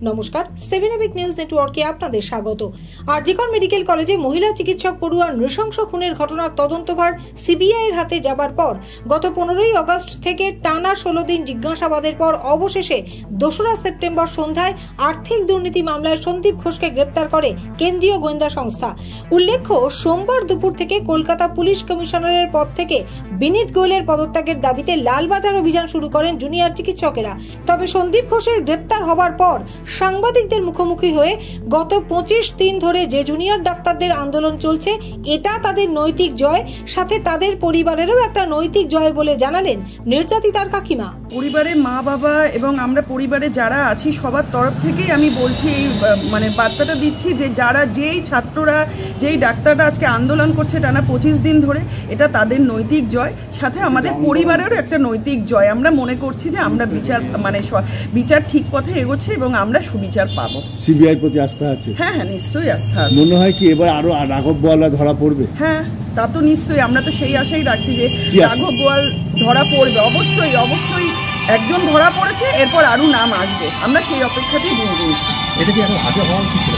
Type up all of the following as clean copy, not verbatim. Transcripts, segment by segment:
নমস্কার, 7 EPIC news নেটওয়ার্কে আপনাদের স্বাগত। আরজিকর মেডিকেল কলেজে মহিলা চিকিৎসক পড়ুয়ার নৃশংস খুনের ঘটনার তদন্তভার সিবিআই এর হাতে যাবার পর গত 15ই আগস্ট থেকে টানা 16 দিন জিজ্ঞাসাবাদের পর অবশেষে 2রা সেপ্টেম্বর সন্ধ্যায় আর্থিক দুর্নীতি মামলায় সন্দীপ ঘোষকে গ্রেপ্তার করে কেন্দ্রীয় গোয়েন্দা সংস্থা। উল্লেখ্য, সোমবার দুপুর থেকে কলকাতা পুলিশ কমিশনারের পদ থেকে বিনীত গোয়েলের পদত্যাগের দাবিতে লালবাজার অভিযান শুরু করেন জুনিয়র চিকিৎসকেরা। তবে সন্দীপ ঘোষের গ্রেপ্তার হবার পর সাংবাদিকদের মুখোমুখি হয়ে গত 25 দিন ধরে যে জুনিয়র ডাক্তারদের আন্দোলন চলছে, এটা তাদের নৈতিক জয়, সাথে তাদের পরিবারেরও একটা নৈতিক জয় বলে জানালেন নির্যাতিতার কাকিমা। পরিবারে মা বাবা এবং আমরা পরিবারে যারা আছি সবার তরফ থেকেই আমি বলছি, এই বার্তাটা দিচ্ছি যে যেই ছাত্ররা, যেই ডাক্তাররা আজকে আন্দোলন করছে টানা 25 দিন ধরে, এটা তাদের নৈতিক জয়, সাথে আমাদের পরিবারেরও একটা নৈতিক জয়। আমরা মনে করছি যে আমরা বিচার ঠিক পথে এগোচ্ছে এবং আমরা সুবিচার পাবো। সিবিআই প্রতি আস্থা আছে? হ্যাঁ, নিশ্চয়ই আস্থা আছে। মনে হয় কি এবার আরো রাঘব বোয়ালরা ধরা পড়বে? হ্যাঁ, তা তো নিশ্চয়ই, আমরা তো সেই আশাই রাখছি যে রাঘব বোয়াল ধরা পড়বে। অবশ্যই একজন ধরা পড়েছে, এরপর আরো নাম আসবে, আমরা সেই অপেক্ষাতেই দিন গুনছি। এটা কি এখন আগে হওয়া উচিত ছিল?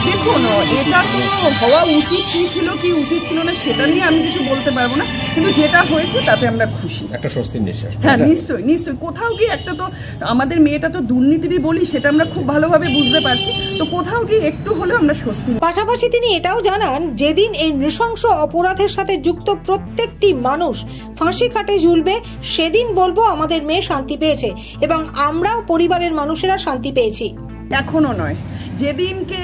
দেখুন, এটা তো হওয়া উচিত কি ছিল কি উচিত ছিল না সেটা নিয়ে আমি কিছু বলতে পারবো না, কিন্তু যেটা হয়েছে তাতে আমরা খুশি। একটা স্বস্তির নিঃশ্বাস। হ্যাঁ, নিশ্চয়ই কোথাও গিয়ে একটা তো আমাদের মেয়েটা তো দুর্নীতিরই বলি, সেটা আমরা খুব ভালোভাবে বুঝতে পারছি, তো কোথাও গিয়ে একটু হলেও আমরা স্বস্তি। পাশাপাশি তিনি এটাও জানান, যেদিন এই নৃশংস অপরাধের সাথে যুক্ত প্রত্যেকটি মানুষ ফাঁসি কাটে ঝুলবে, সেদিন বলবো আমাদের মেয়ে শান্তি পেয়েছে এবং আমরাও পরিবারের মানুষেরা শান্তি পেয়েছি। এখনো নয়, যেদিনকে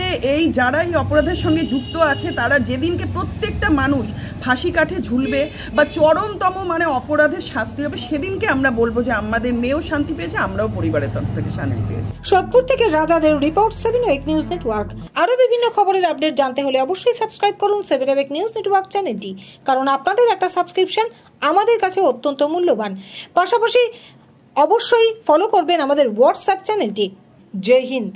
যারা এই অপরাধের সঙ্গে যুক্ত আছে, তারা যেদিনকে প্রত্যেকটা মানুষ ফাঁসি কাঠে ঝুলবে বা চরমতম অপরাধের শাস্তি হবে, সেদিনকে আমরা বলবো যে আমাদের মেয়েও শান্তি পেয়েছে, আমরাও পরিবারের তরফ থেকে শান্তি পেয়েছি। সোদপুর থেকে রাজাদের রিপোর্ট, 7 এবিক নিউজ নেটওয়ার্ক। আরো বিভিন্ন খবরের আপডেট জানতে হলে অবশ্যই সাবস্ক্রাইব করুন 7 এবিক নিউজ নেটওয়ার্ক চ্যানেলটি, কারণ আপনাদের একটা সাবস্ক্রিপশন আমাদের কাছে অত্যন্ত মূল্যবান। পাশাপাশি অবশ্যই ফলো করবেন আমাদের হোয়াটসঅ্যাপ চ্যানেলটি। জয় হিন্দ।